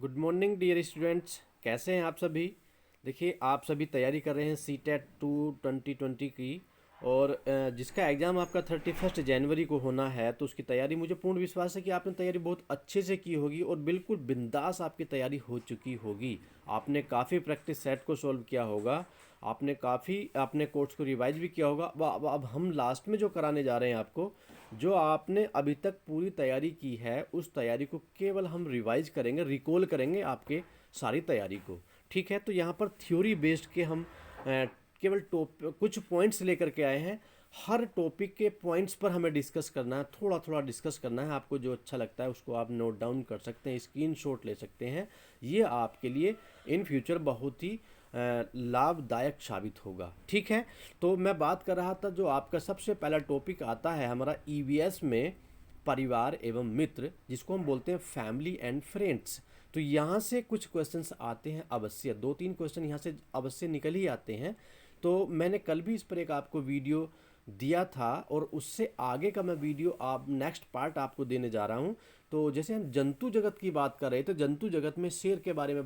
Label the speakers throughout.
Speaker 1: Good morning dear students, कैसे हैं आप सभी। देखिए, आप सभी तैयारी कर रहे हैं सीटेट 2020 की। और जिसका एग्ज़ाम आपका 31 जनवरी को होना है, तो उसकी तैयारी मुझे पूर्ण विश्वास है कि आपने तैयारी बहुत अच्छे से की होगी और बिल्कुल बिंदास आपकी तैयारी हो चुकी होगी। आपने काफ़ी प्रैक्टिस सेट को सॉल्व किया होगा, आपने काफ़ी अपने कोर्स को रिवाइज भी किया होगा। अब हम लास्ट में जो कराने जा रहे हैं आपको, जो आपने अभी तक पूरी तैयारी की है, उस तैयारी को केवल हम रिवाइज करेंगे, रिकॉल करेंगे आपके सारी तैयारी को। ठीक है, तो यहाँ पर थ्योरी बेस्ड के हम केवल कुछ पॉइंट्स लेकर के आए हैं। हर टॉपिक के पॉइंट्स पर हमें डिस्कस करना है, थोड़ा थोड़ा डिस्कस करना है। आपको जो अच्छा लगता है उसको आप नोट डाउन कर सकते हैं, स्क्रीनशॉट ले सकते हैं। ये आपके लिए इन फ्यूचर बहुत ही लाभदायक साबित होगा। ठीक है, तो मैं बात कर रहा था, जो आपका सबसे पहला टॉपिक आता है हमारा ईवीएस में, परिवार एवं मित्र, जिसको हम बोलते हैं फैमिली एंड फ्रेंड्स। तो यहाँ से कुछ क्वेश्चंस आते हैं अवश्य, 2-3 क्वेश्चन यहाँ से अवश्य निकल ही आते हैं। तो मैंने कल भी इस पर एक आपको वीडियो दिया था और उससे आगे का मैं वीडियो आप नेक्स्ट पार्ट आपको देने जा रहा हूँ। तो जैसे हम जंतु जगत की बात कर रहे थे, तो जंतु जगत में शेर के बारे में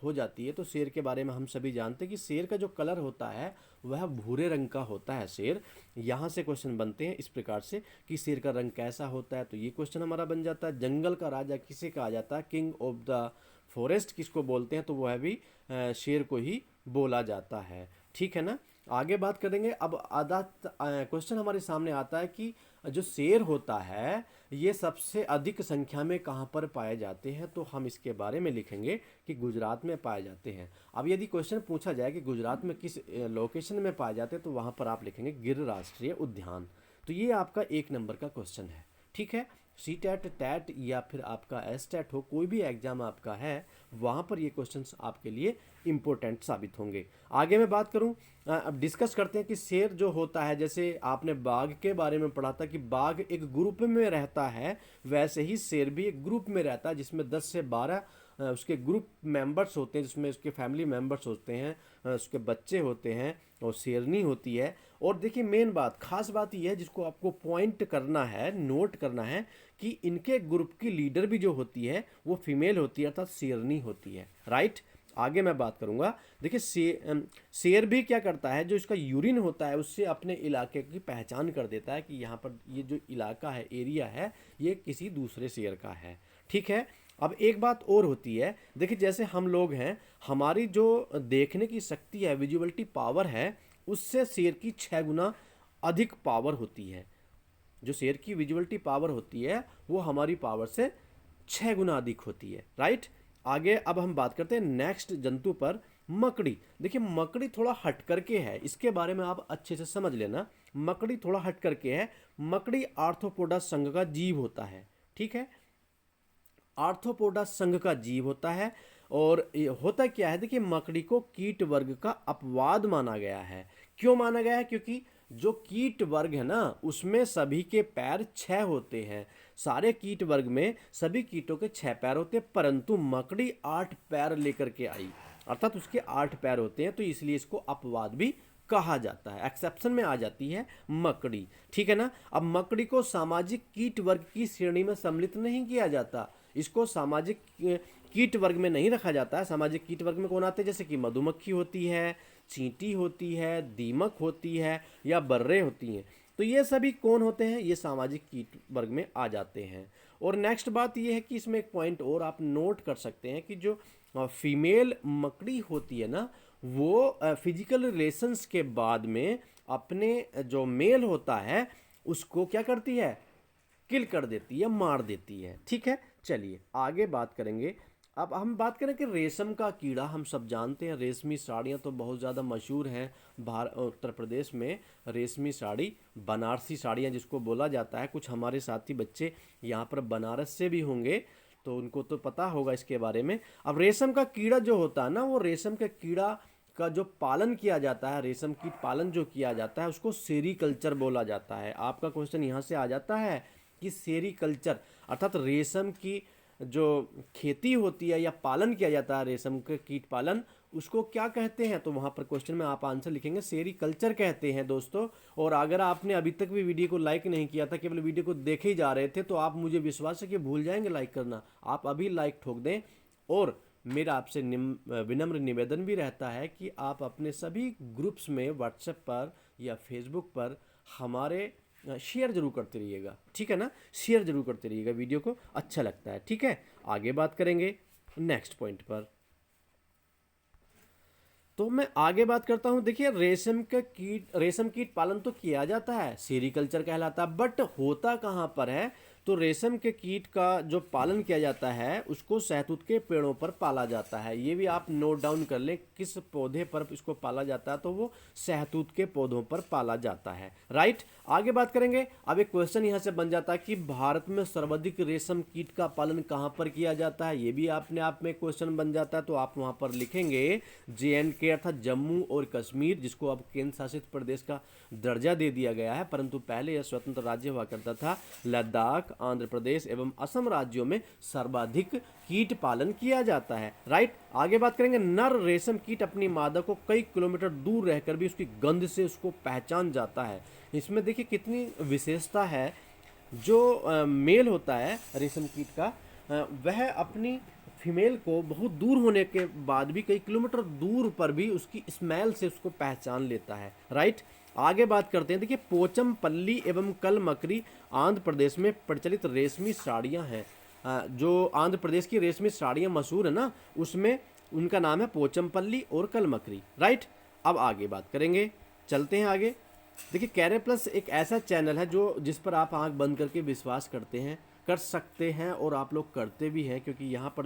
Speaker 1: हो जाती है। तो शेर के बारे में हम सभी जानते हैं कि शेर का जो कलर होता है वह भूरे रंग का होता है शेर। यहाँ से क्वेश्चन बनते हैं इस प्रकार से कि शेर का रंग कैसा होता है, तो ये क्वेश्चन हमारा बन जाता है। जंगल का राजा किसे कहा जाता है, किंग ऑफ द फॉरेस्ट किसको बोलते हैं, तो वह भी शेर को ही बोला जाता है। ठीक है ना, आगे बात करेंगे। अब आधा क्वेश्चन हमारे सामने आता है कि जो शेर होता है ये सबसे अधिक संख्या में कहाँ पर पाए जाते हैं, तो हम इसके बारे में लिखेंगे कि गुजरात में पाए जाते हैं। अब यदि क्वेश्चन पूछा जाए कि गुजरात में किस लोकेशन में पाए जाते हैं, तो वहाँ पर आप लिखेंगे गिर राष्ट्रीय उद्यान। तो ये आपका 1 नंबर का क्वेश्चन है। ठीक है, सी टैट टैट या फिर आपका एस टैट हो, कोई भी एग्जाम आपका है, वहाँ पर ये क्वेश्चंस आपके लिए इम्पोर्टेंट साबित होंगे। आगे मैं बात करूँ, अब डिस्कस करते हैं कि शेर जो होता है, जैसे आपने बाघ के बारे में पढ़ा था कि बाघ एक ग्रुप में रहता है, वैसे ही शेर भी एक ग्रुप में रहता है, जिसमें 10 से 12 उसके ग्रुप मेंबर्स होते हैं, जिसमें उसके फैमिली मेंबर्स होते हैं, उसके बच्चे होते हैं और शेरनी होती है। और देखिए, मेन बात, खास बात यह है जिसको आपको पॉइंट करना है, नोट करना है, कि इनके ग्रुप की लीडर भी जो होती है वो फीमेल होती है, अर्थात शेरनी होती है। राइट, आगे मैं बात करूंगा। देखिए, शेर भी क्या करता है, जो इसका यूरिन होता है उससे अपने इलाके की पहचान कर देता है कि यहाँ पर ये जो इलाका है, एरिया है, ये किसी दूसरे शेर का है। ठीक है, अब एक बात और होती है। देखिए, जैसे हम लोग हैं, हमारी जो देखने की शक्ति है, विजुअलिटी पावर है, उससे शेर की 6 गुना अधिक पावर होती है। जो शेर की विजुअलिटी पावर होती है वो हमारी पावर से 6 गुना अधिक होती है। राइट, आगे अब हम बात करते हैं नेक्स्ट जंतु पर, मकड़ी। देखिए, मकड़ी थोड़ा हट करके है, इसके बारे में आप अच्छे से समझ लेना। मकड़ी थोड़ा हट करके है। मकड़ी आर्थ्रोपोडा संघ का जीव होता है। ठीक है, आर्थ्रोपोडा संघ का जीव होता है। और ये होता क्या है, देखिए, मकड़ी को कीट वर्ग का अपवाद माना गया है। क्यों माना गया है, क्योंकि जो कीट वर्ग है ना, उसमें सभी के पैर 6 होते हैं। सारे कीट वर्ग में सभी कीटों के 6 पैर होते हैं, परंतु मकड़ी 8 पैर लेकर के आई, अर्थात उसके 8 पैर होते हैं, तो इसलिए इसको अपवाद भी कहा जाता है, एक्सेप्शन में आ जाती है मकड़ी। ठीक है ना, अब मकड़ी को सामाजिक कीट वर्ग की श्रेणी में सम्मिलित नहीं किया जाता, इसको सामाजिक कीट वर्ग में नहीं रखा जाता है। सामाजिक कीट वर्ग में कौन आते हैं, जैसे कि मधुमक्खी होती है, चींटी होती है, दीमक होती है, या बर्रे होती हैं। तो ये सभी कौन होते हैं, ये सामाजिक कीट वर्ग में आ जाते हैं। और नेक्स्ट बात ये है कि इसमें एक पॉइंट और आप नोट कर सकते हैं कि जो फीमेल मकड़ी होती है ना, वो फिजिकल रिलेशंस के बाद में अपने जो मेल होता है उसको क्या करती है, किल कर देती है, मार देती है। ठीक है, चलिए आगे बात करेंगे। अब हम बात करें कि रेशम का कीड़ा, हम सब जानते हैं रेशमी साड़ियाँ तो बहुत ज़्यादा मशहूर हैं उत्तर प्रदेश में। रेशमी साड़ी, बनारसी साड़ियाँ जिसको बोला जाता है, कुछ हमारे साथी बच्चे यहाँ पर बनारस से भी होंगे, तो उनको तो पता होगा इसके बारे में। अब रेशम का कीड़ा जो होता है ना, वो रेशम के कीड़ा का जो पालन किया जाता है, रेशम कीट पालन जो किया जाता है, उसको सेरीकल्चर बोला जाता है। आपका क्वेश्चन यहाँ से आ जाता है कि सेरीकल्चर अर्थात रेशम की जो खेती होती है या पालन किया जाता है, रेशम के कीट पालन, उसको क्या कहते हैं, तो वहाँ पर क्वेश्चन में आप आंसर लिखेंगे सेरीकल्चर कहते हैं दोस्तों। और अगर आपने अभी तक भी वीडियो को लाइक नहीं किया था, केवल वीडियो को देखे ही जा रहे थे, तो आप, मुझे विश्वास है कि भूल जाएंगे लाइक करना। आप अभी लाइक ठोक दें, और मेरा आपसे विनम्र निवेदन भी रहता है कि आप अपने सभी ग्रुप्स में व्हाट्सएप पर या फेसबुक पर हमारे शेयर जरूर करते रहिएगा, ठीक है ना। शेयर जरूर करते रहिएगा, वीडियो को अच्छा लगता है, ठीक है। आगे बात करेंगे नेक्स्ट पॉइंट पर। तो मैं आगे बात करता हूं। देखिए, रेशम कीट पालन तो किया जाता है, सेरीकल्चर कहलाता है, बट होता कहां पर है? तो रेशम के कीट का जो पालन किया जाता है उसको शहतूत के पेड़ों पर पाला जाता है। ये भी आप नोट डाउन कर लें, किस पौधे पर इसको पाला जाता है, तो वो शहतूत के पौधों पर पाला जाता है, राइट। आगे बात करेंगे। अब एक क्वेश्चन यहाँ से बन जाता है कि भारत में सर्वाधिक रेशम कीट का पालन कहाँ पर किया जाता है। ये भी अपने आप में क्वेश्चन बन जाता है। तो आप वहाँ पर लिखेंगे JNK अर्थात जम्मू और कश्मीर, जिसको अब केंद्र शासित प्रदेश का दर्जा दे दिया गया है, परंतु पहले यह स्वतंत्र राज्य हुआ करता था। लद्दाख, आंध्र प्रदेश एवं असम राज्यों में सर्वाधिक कीट पालन किया जाता है, राइट। आगे बात करेंगे। नर रेशम कीट अपनी मादा को कई किलोमीटर दूर रहकर भी उसकी गंध से उसको पहचान जाता है। इसमें देखिए कितनी विशेषता है। जो मेल होता है रेशम कीट का, वह अपनी फीमेल को बहुत दूर होने के बाद भी कई किलोमीटर दूर पर भी उसकी स्मेल से उसको पहचान लेता है, राइट। आगे बात करते हैं। देखिए, पोचमपल्ली एवं कलमकरी आंध्र प्रदेश में प्रचलित रेशमी साड़ियाँ हैं। जो आंध्र प्रदेश की रेशमी साड़ियाँ मशहूर है ना, उसमें उनका नाम है पोचमपल्ली और कलमकरी, राइट। अब आगे बात करेंगे, चलते हैं आगे। देखिए, कैरियर प्लस एक ऐसा चैनल है जिस पर आप आंख बंद करके विश्वास कर सकते हैं और आप लोग करते भी हैं, क्योंकि यहाँ पर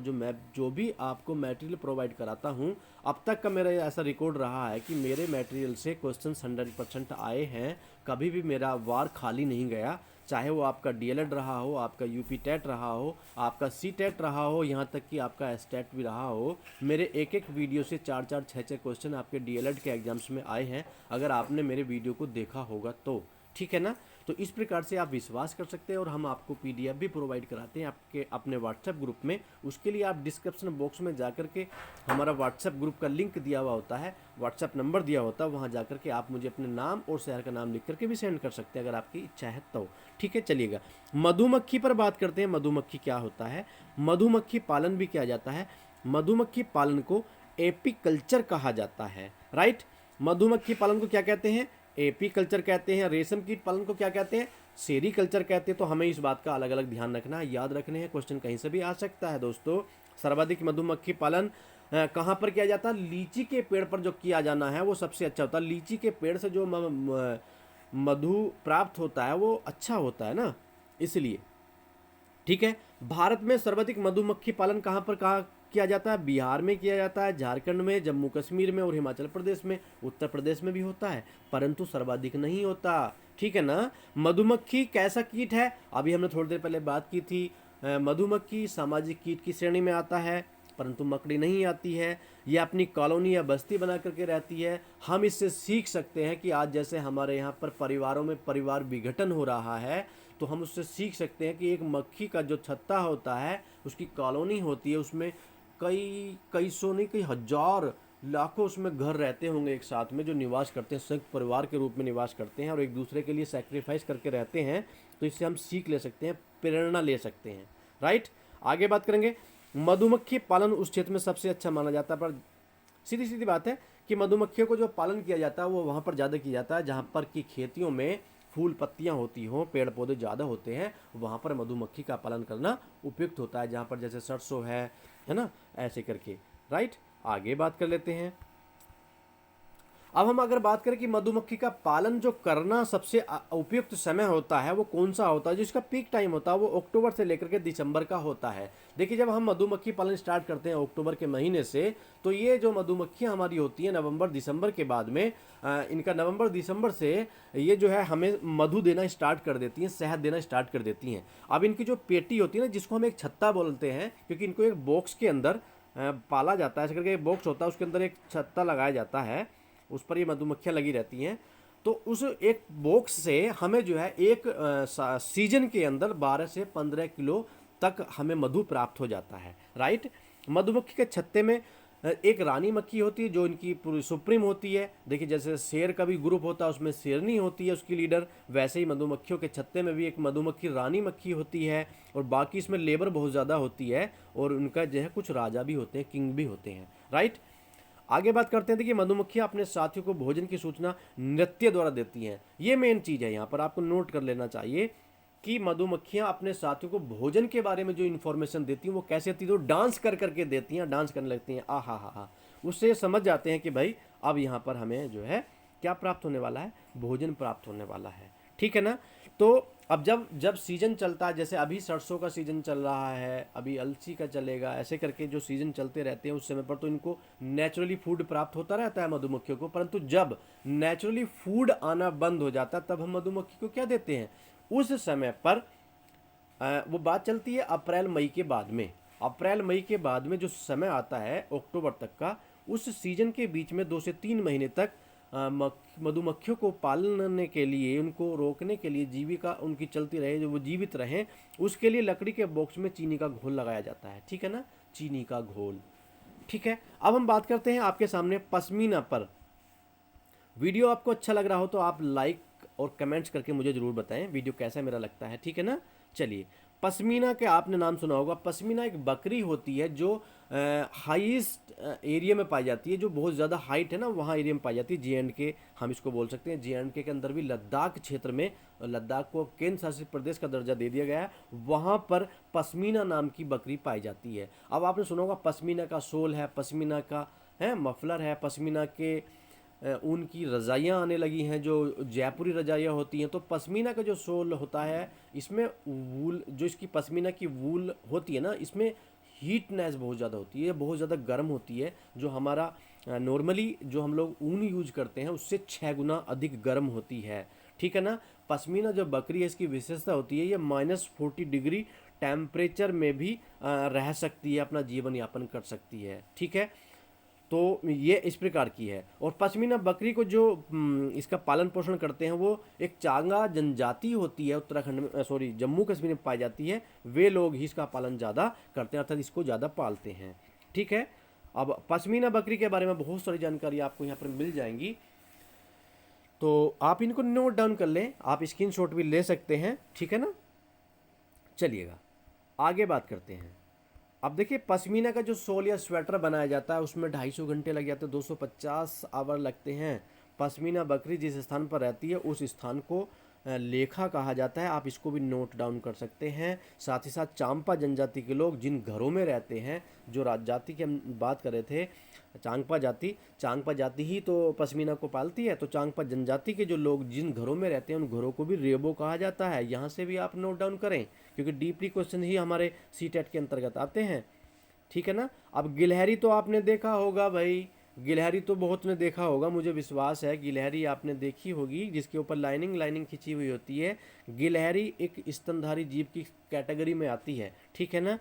Speaker 1: जो भी आपको मटेरियल प्रोवाइड कराता हूँ, अब तक का मेरा ऐसा रिकॉर्ड रहा है कि मेरे मटेरियल से क्वेश्चन 100% आए हैं। कभी भी मेरा वार खाली नहीं गया, चाहे वो आपका DLED रहा हो, आपका UP टेट रहा हो, आपका CTET रहा हो, यहाँ तक कि आपका STAT भी रहा हो। मेरे एक एक वीडियो से 4-4, 6-6 क्वेश्चन आपके DLED के एग्जाम्स में आए हैं, अगर आपने मेरे वीडियो को देखा होगा तो, ठीक है ना। तो इस प्रकार से आप विश्वास कर सकते हैं और हम आपको PDF भी प्रोवाइड कराते हैं आपके अपने व्हाट्सएप ग्रुप में। उसके लिए आप डिस्क्रिप्शन बॉक्स में जाकर के, हमारा व्हाट्सएप ग्रुप का लिंक दिया हुआ होता है, व्हाट्सएप नंबर दिया होता है, वहाँ जाकर के आप मुझे अपने नाम और शहर का नाम लिख करके भी सेंड कर सकते हैं अगर आपकी इच्छा है तो, ठीक है। चलिएगा, मधुमक्खी पर बात करते हैं। मधुमक्खी क्या होता है? मधुमक्खी पालन भी किया जाता है। मधुमक्खी पालन को एपीकल्चर कहा जाता है, राइट। मधुमक्खी पालन को क्या कहते हैं? एपीकल्चर कहते हैं। रेशम कीट पालन को क्या कहते हैं? सेरीकल्चर कहते हैं। तो हमें इस बात का अलग अलग ध्यान रखना है, याद रखने हैं, क्वेश्चन कहीं से भी आ सकता है दोस्तों। सर्वाधिक मधुमक्खी पालन कहाँ पर किया जाता है? लीची के पेड़ पर जो किया जाना है वो सबसे अच्छा होता है। लीची के पेड़ से जो मधु प्राप्त होता है वो अच्छा होता है ना, इसलिए, ठीक है। भारत में सर्वाधिक मधुमक्खी पालन कहाँ पर किया जाता है? बिहार में किया जाता है, झारखंड में, जम्मू कश्मीर में और हिमाचल प्रदेश में। उत्तर प्रदेश में भी होता है, परंतु सर्वाधिक नहीं होता, ठीक है ना। मधुमक्खी कैसा कीट है? अभी हमने थोड़ी देर पहले बात की थी। मधुमक्खी सामाजिक कीट की श्रेणी में आता है, परंतु मकड़ी नहीं आती है। यह अपनी कॉलोनी या बस्ती बना करके रहती है। हम इससे सीख सकते हैं कि आज जैसे हमारे यहाँ पर परिवारों में परिवार विघटन हो रहा है, तो हम उससे सीख सकते हैं कि एक मक्खी का जो छत्ता होता है, उसकी कॉलोनी होती है, उसमें कई सौ नहीं, कई हजार, लाखों उसमें घर रहते होंगे एक साथ में, जो निवास करते हैं, संयुक्त परिवार के रूप में निवास करते हैं और एक दूसरे के लिए सैक्रिफाइस करके रहते हैं। तो इससे हम सीख ले सकते हैं, प्रेरणा ले सकते हैं, राइट। आगे बात करेंगे। मधुमक्खी पालन उस क्षेत्र में सबसे अच्छा माना जाता है, पर सीधी सीधी बात है कि मधुमक्खियों को जो पालन किया जाता है वो वहाँ पर ज़्यादा किया जाता है जहाँ पर कि खेतियों में फूल पत्तियाँ होती हों, पेड़ पौधे ज़्यादा होते हैं, वहाँ पर मधुमक्खी का पालन करना उपयुक्त होता है। जहाँ पर जैसे सरसों है ना, ऐसे करके, राइट। आगे बात कर लेते हैं। अब हम अगर बात करें कि मधुमक्खी का पालन जो करना सबसे उपयुक्त समय होता है वो कौन सा होता है, जिसका पीक टाइम होता है वो अक्टूबर से लेकर के दिसंबर का होता है। देखिए, जब हम मधुमक्खी पालन स्टार्ट करते हैं अक्टूबर के महीने से, तो ये जो मधुमक्खियाँ हमारी होती हैं नवंबर दिसंबर के बाद में, इनका नवंबर दिसंबर से ये जो है हमें मधु देना स्टार्ट कर देती हैं, शहद देना स्टार्ट कर देती हैं। अब इनकी जो पेटी होती है ना, जिसको हम एक छत्ता बोलते हैं, क्योंकि इनको एक बॉक्स के अंदर पाला जाता है, ऐसे करके एक बॉक्स होता है, उसके अंदर एक छत्ता लगाया जाता है, उस पर ये मधुमक्खियाँ लगी रहती हैं। तो उस एक बॉक्स से हमें जो है एक सीजन के अंदर 12 से 15 किलो तक हमें मधु प्राप्त हो जाता है, राइट। मधुमक्खी के छत्ते में एक रानी मक्खी होती है जो इनकी पूरी सुप्रीम होती है। देखिए जैसे शेर का भी ग्रुप होता है उसमें शेरनी होती है उसकी लीडर, वैसे ही मधुमक्खियों के छत्ते में भी एक मधुमक्खी रानी मक्खी होती है, और बाकी इसमें लेबर बहुत ज़्यादा होती है, और उनका जो है कुछ राजा भी होते हैं, किंग भी होते हैं, राइट। आगे बात करते हैं। देखिए मधुमक्खियाँ अपने साथियों को भोजन की सूचना नृत्य द्वारा देती हैं। ये मेन चीज़ है, यहाँ पर आपको नोट कर लेना चाहिए कि मधुमक्खियाँ अपने साथियों को भोजन के बारे में जो इन्फॉर्मेशन देती हैं वो कैसे देती है, तो डांस कर करके देती हैं, डांस करने लगती हैं, आ हा हा हा। उससे ये समझ जाते हैं कि भाई अब यहाँ पर हमें जो है क्या प्राप्त होने वाला है, भोजन प्राप्त होने वाला है, ठीक है ना। तो अब जब जब सीजन चलता है, जैसे अभी सरसों का सीजन चल रहा है, अभी अलसी का चलेगा, ऐसे करके जो सीजन चलते रहते हैं उस समय पर तो इनको नेचुरली फूड प्राप्त होता रहता है मधुमक्खियों को। परंतु जब नेचुरली फूड आना बंद हो जाता है तब हम मधुमक्खी को क्या देते हैं, उस समय पर वो बात चलती है अप्रैल मई के बाद में। अप्रैल मई के बाद में जो समय आता है अक्टूबर तक का, उस सीजन के बीच में 2 से 3 महीने तक मधुमक्खियों को पालने के लिए, उनको रोकने के लिए, जीविका उनकी चलती रहे, जो वो जीवित रहें, उसके लिए लकड़ी के बॉक्स में चीनी का घोल लगाया जाता है, ठीक है ना, चीनी का घोल, ठीक है। अब हम बात करते हैं आपके सामने पश्मीना पर। वीडियो आपको अच्छा लग रहा हो तो आप लाइक और कमेंट्स करके मुझे ज़रूर बताएं वीडियो कैसा मेरा लगता है, ठीक है ना। चलिए, पश्मीना के आपने नाम सुना होगा। पश्मीना एक बकरी होती है जो हाईएस्ट एरिया में पाई जाती है, जो बहुत ज़्यादा हाइट है ना वहाँ एरिया में पाई जाती है। J&K हम इसको बोल सकते हैं। J&K के अंदर भी लद्दाख क्षेत्र में, लद्दाख को केंद्र शासित प्रदेश का दर्जा दे दिया गया है, वहाँ पर पश्मीना नाम की बकरी पाई जाती है। अब आपने सुना होगा पश्मीना का शॉल है, पश्मीना का है मफलर है, पश्मीना के ऊन की रज़ाइयाँ आने लगी हैं जो जयपुरी रज़ाइयाँ होती हैं। तो पश्मीना का जो शॉल होता है, इसमें वूल, जो इसकी पश्मीना की वूल होती है ना, इसमें हीटनेस बहुत ज़्यादा होती है, बहुत ज़्यादा गर्म होती है। जो हमारा नॉर्मली जो हम लोग ऊन यूज करते हैं उससे 6 गुना अधिक गर्म होती है, ठीक है ना। पश्मीना जो बकरी है इसकी विशेषता होती है ये -40 डिग्री टेम्परेचर में भी रह सकती है, अपना जीवन यापन कर सकती है, ठीक है। तो ये इस प्रकार की है। और पश्मीना बकरी को जो इसका पालन पोषण करते हैं वो एक चांगा जनजाति होती है, उत्तराखंड में, सॉरी जम्मू कश्मीर में पाई जाती है। वे लोग ही इसका पालन ज़्यादा करते हैं, अर्थात इसको ज़्यादा पालते हैं, ठीक है। अब पश्मीना बकरी के बारे में बहुत सारी जानकारी आपको यहाँ पर मिल जाएंगी, तो आप इनको नोट डाउन कर लें, आप स्क्रीनशॉट भी ले सकते हैं, ठीक है ना। चलिएगा आगे बात करते हैं। अब देखिए पश्मीना का जो शॉल या स्वेटर बनाया जाता है उसमें 250 घंटे लग जाते हैं, 250 आवर लगते हैं। पश्मीना बकरी जिस स्थान पर रहती है उस स्थान को लेखा कहा जाता है, आप इसको भी नोट डाउन कर सकते हैं। साथ ही साथ चांपा जनजाति के लोग जिन घरों में रहते हैं, जो जाति की हम बात कर रहे थे, चांगपा जाति ही तो पश्मीना को पालती है। तो चांगपा जनजाति के जो लोग जिन घरों में रहते हैं उन घरों को भी रेबो कहा जाता है। यहाँ से भी आप नोट डाउन करें क्योंकि डीपली क्वेश्चन ही हमारे सीटेट के अंतर्गत आते हैं, ठीक है ना। अब गिलहरी तो आपने देखा होगा भाई, गिलहरी तो बहुत ने देखा होगा, मुझे विश्वास है गिलहरी आपने देखी होगी, जिसके ऊपर लाइनिंग खिंची हुई होती है। गिलहरी एक स्तनधारी जीव की कैटेगरी में आती है, ठीक है ना।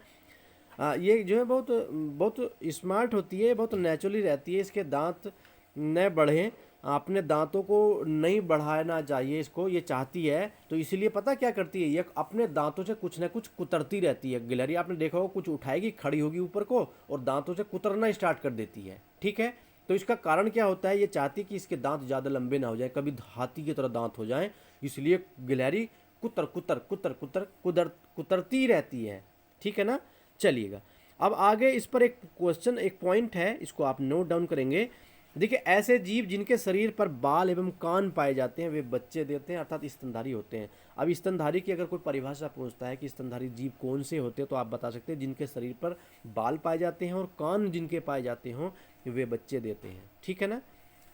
Speaker 1: ये जो है बहुत बहुत स्मार्ट होती है, बहुत नेचुरली रहती है। इसके दांत न बढ़ें, अपने दांतों को नहीं बढ़ाना चाहिए इसको, ये चाहती है। तो इसीलिए पता क्या करती है, ये अपने दांतों से कुछ ना कुछ कुतरती रहती है। गिलहरी आपने देखा होगा, कुछ उठाएगी, खड़ी होगी ऊपर को और दांतों से कुतरना स्टार्ट कर देती है, ठीक है। तो इसका कारण क्या होता है, ये चाहती कि इसके दांत ज़्यादा लंबे ना हो जाए, कभी हाथी की तरह दांत हो जाएं, इसलिए गिलहरी कुतर कुतर कुतर कुतर कुतर कुतरती रहती है, ठीक है ना। चलिएगा अब आगे इस पर एक क्वेश्चन, एक पॉइंट है, इसको आप नोट डाउन करेंगे। देखिए ऐसे जीव जिनके शरीर पर बाल एवं कान पाए जाते हैं वे बच्चे देते हैं, अर्थात स्तनधारी होते हैं। अब स्तनधारी की अगर कोई परिभाषा पूछता है कि स्तनधारी जीव कौन से होते हैं, तो आप बता सकते हैं जिनके शरीर पर बाल पाए जाते हैं और कान जिनके पाए जाते हों वे बच्चे देते हैं, ठीक है ना।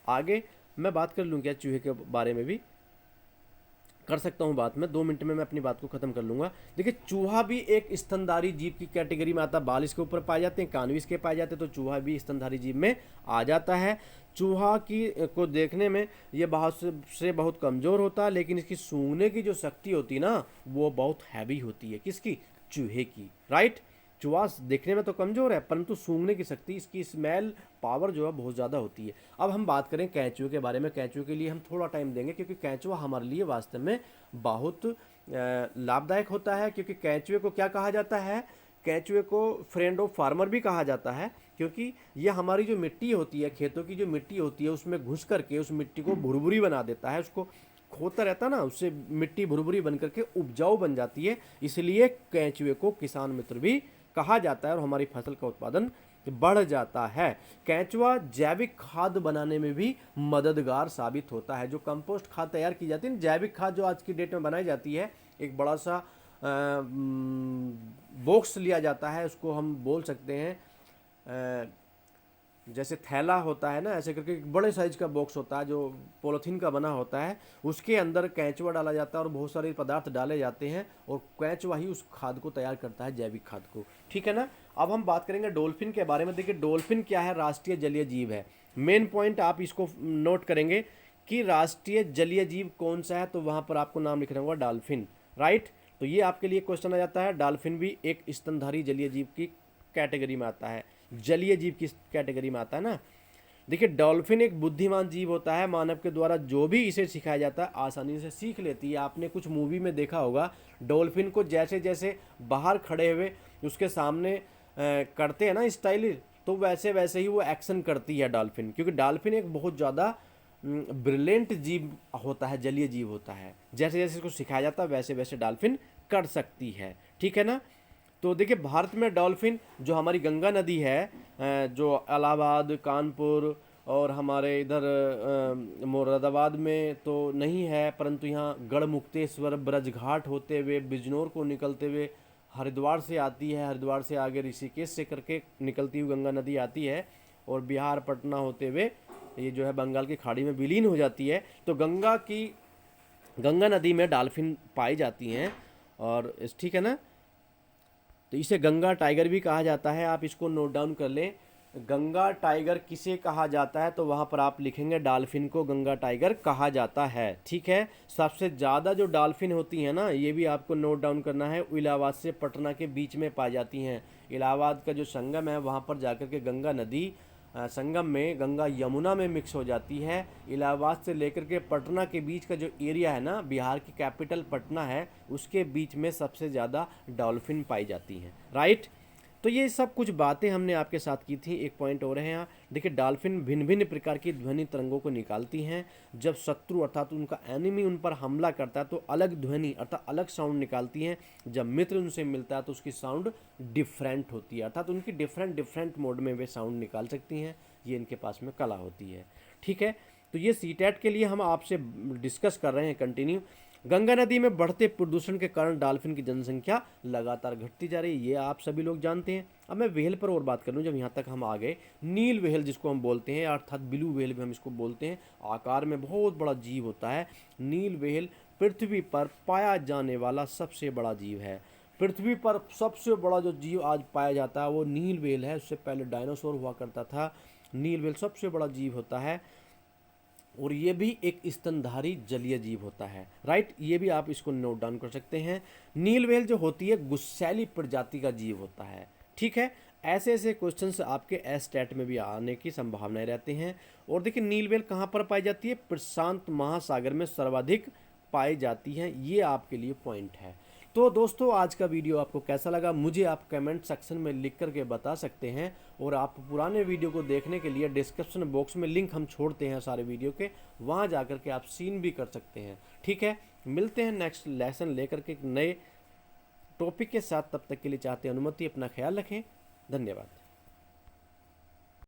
Speaker 1: आगे मैं बात कर लूँ क्या चूहे के बारे में भी कर सकता हूँ बात में, 2 मिनट में मैं अपनी बात को खत्म कर लूँगा। देखिए चूहा भी एक स्तनधारी जीव की कैटेगरी में आता है, बाल इसके ऊपर पाए जाते हैं, कान भी इसके पाए जाते हैं, तो चूहा भी स्तनधारी जीव में आ जाता है। चूहा की को देखने में ये बहुत कमज़ोर होता है, लेकिन इसकी सूंघने की जो शक्ति होती है ना वो बहुत हैवी होती है, किसकी, चूहे की, राइट। चूहा देखने में तो कमज़ोर है परंतु सूंघने की शक्ति, इसकी स्मेल पावर जो है बहुत ज़्यादा होती है। अब हम बात करें कैंचुए के बारे में। कैंचुए के लिए हम थोड़ा टाइम देंगे क्योंकि कैंचुआ हमारे लिए वास्तव में बहुत लाभदायक होता है, क्योंकि कैंचुए को क्या कहा जाता है केंचुए को फ्रेंड ऑफ फार्मर भी कहा जाता है, क्योंकि यह हमारी जो मिट्टी होती है, खेतों की जो मिट्टी होती है, उसमें घुस करके उस मिट्टी को भुरभुरी बना देता है। उसको खोदता रहता है ना, उससे मिट्टी भुरभुरी बन करके उपजाऊ बन जाती है। इसलिए केंचुए को किसान मित्र भी कहा जाता है और हमारी फसल का उत्पादन बढ़ जाता है। केंचुआ जैविक खाद बनाने में भी मददगार साबित होता है। जो कंपोस्ट खाद तैयार की जाती है, जैविक खाद जो आज की डेट में बनाई जाती है, एक बड़ा सा बॉक्स लिया जाता है, उसको हम बोल सकते हैं जैसे थैला होता है ना, ऐसे करके एक बड़े साइज का बॉक्स होता है जो पॉलीथीन का बना होता है। उसके अंदर केंचुआ डाला जाता है और बहुत सारे पदार्थ डाले जाते हैं और केंचुआ ही उस खाद को तैयार करता है, जैविक खाद को। ठीक है ना। अब हम बात करेंगे डॉल्फिन के बारे में। देखिए डॉल्फिन क्या है, राष्ट्रीय जलीय जीव है। मेन पॉइंट आप इसको नोट करेंगे कि राष्ट्रीय जलीय जीव कौन सा है, तो वहाँ पर आपको नाम लिखना होगा डॉल्फिन, राइट। तो ये आपके लिए क्वेश्चन आ जाता है। डॉल्फिन भी एक स्तनधारी जलीय जीव की कैटेगरी में आता है, जलीय जीव की कैटेगरी में आता है ना। देखिए डॉल्फिन एक बुद्धिमान जीव होता है। मानव के द्वारा जो भी इसे सिखाया जाता है आसानी से सीख लेती है। आपने कुछ मूवी में देखा होगा, डॉल्फिन को जैसे जैसे बाहर खड़े हुए उसके सामने करते हैं ना स्टाइल, तो वैसे वैसे ही वो एक्शन करती है डॉल्फिन, क्योंकि डॉल्फिन एक बहुत ज़्यादा ब्रिलियंट जीव होता है, जलीय जीव होता है। जैसे जैसे इसको सिखाया जाता है वैसे वैसे डॉल्फिन कर सकती है। ठीक है ना। तो देखिए भारत में डॉल्फिन जो हमारी गंगा नदी है, जो इलाहाबाद, कानपुर और हमारे इधर मुरादाबाद में तो नहीं है, परंतु यहाँ गढ़मुक्तेश्वर, ब्रजघाट होते हुए बिजनौर को निकलते हुए हरिद्वार से आती है। हरिद्वार से आगे ऋषिकेश से करके निकलती हुई गंगा नदी आती है और बिहार, पटना होते हुए ये जो है बंगाल की खाड़ी में विलीन हो जाती है। तो गंगा नदी में डॉल्फिन पाई जाती हैं। और ठीक है ना। तो इसे गंगा टाइगर भी कहा जाता है, आप इसको नोट डाउन कर लें। गंगा टाइगर किसे कहा जाता है, तो वहाँ पर आप लिखेंगे डॉल्फिन को गंगा टाइगर कहा जाता है। ठीक है। सबसे ज़्यादा जो डॉल्फिन होती हैं ना, ये भी आपको नोट डाउन करना है, इलाहाबाद से पटना के बीच में पाई जाती हैं। इलाहाबाद का जो संगम है वहाँ पर जाकर के गंगा नदी संगम में गंगा यमुना में मिक्स हो जाती है। इलाहाबाद से लेकर के पटना के बीच का जो एरिया है ना, बिहार की कैपिटल पटना है, उसके बीच में सबसे ज़्यादा डॉल्फिन पाई जाती हैं, राइट। तो ये सब कुछ बातें हमने आपके साथ की थी। एक पॉइंट और है यहाँ, देखिए डॉल्फिन भिन्न भिन्न प्रकार की ध्वनि तरंगों को निकालती हैं। जब शत्रु अर्थात उनका एनिमी उन पर हमला करता है तो अलग ध्वनि अर्थात अलग साउंड निकालती हैं। जब मित्र उनसे मिलता है तो उसकी साउंड डिफरेंट होती है, अर्थात उनकी डिफरेंट मोड में वे साउंड निकाल सकती हैं। ये इनके पास में कला होती है। ठीक है। तो ये सीटेट के लिए हम आपसे डिस्कस कर रहे हैं कंटिन्यू। गंगा नदी में बढ़ते प्रदूषण के कारण डॉल्फिन की जनसंख्या लगातार घटती जा रही है, ये आप सभी लोग जानते हैं। अब मैं व्हेल पर और बात कर लूँ। जब यहाँ तक हम आ गए, नील व्हेल जिसको हम बोलते हैं, अर्थात ब्लू व्हेल भी हम इसको बोलते हैं, आकार में बहुत बड़ा जीव होता है। नील व्हेल पृथ्वी पर पाया जाने वाला सबसे बड़ा जीव है। पृथ्वी पर सबसे बड़ा जो जीव आज पाया जाता है वो नील व्हेल है। उससे पहले डायनासोर हुआ करता था। नील व्हेल सबसे बड़ा जीव होता है और ये भी एक स्तनधारी जलीय जीव होता है, राइट। ये भी आप इसको नोट डाउन कर सकते हैं। नील व्हेल जो होती है गुस्सैली प्रजाति का जीव होता है। ठीक है। ऐसे ऐसे क्वेश्चंस आपके एस्टेट में भी आने की संभावनाएं रहती हैं। और देखिए नील व्हेल कहाँ पर पाई जाती है, प्रशांत महासागर में सर्वाधिक पाई जाती हैं। ये आपके लिए पॉइंट है। तो दोस्तों आज का वीडियो आपको कैसा लगा मुझे आप कमेंट सेक्शन में लिख करके बता सकते हैं। और आप पुराने वीडियो को देखने के लिए डिस्क्रिप्शन बॉक्स में लिंक हम छोड़ते हैं सारे वीडियो के, वहाँ जा कर के आप सीन भी कर सकते हैं। ठीक है। मिलते हैं नेक्स्ट लेसन लेकर के एक नए टॉपिक के साथ। तब तक के लिए चाहते हैं अनुमति, अपना ख्याल रखें। धन्यवाद।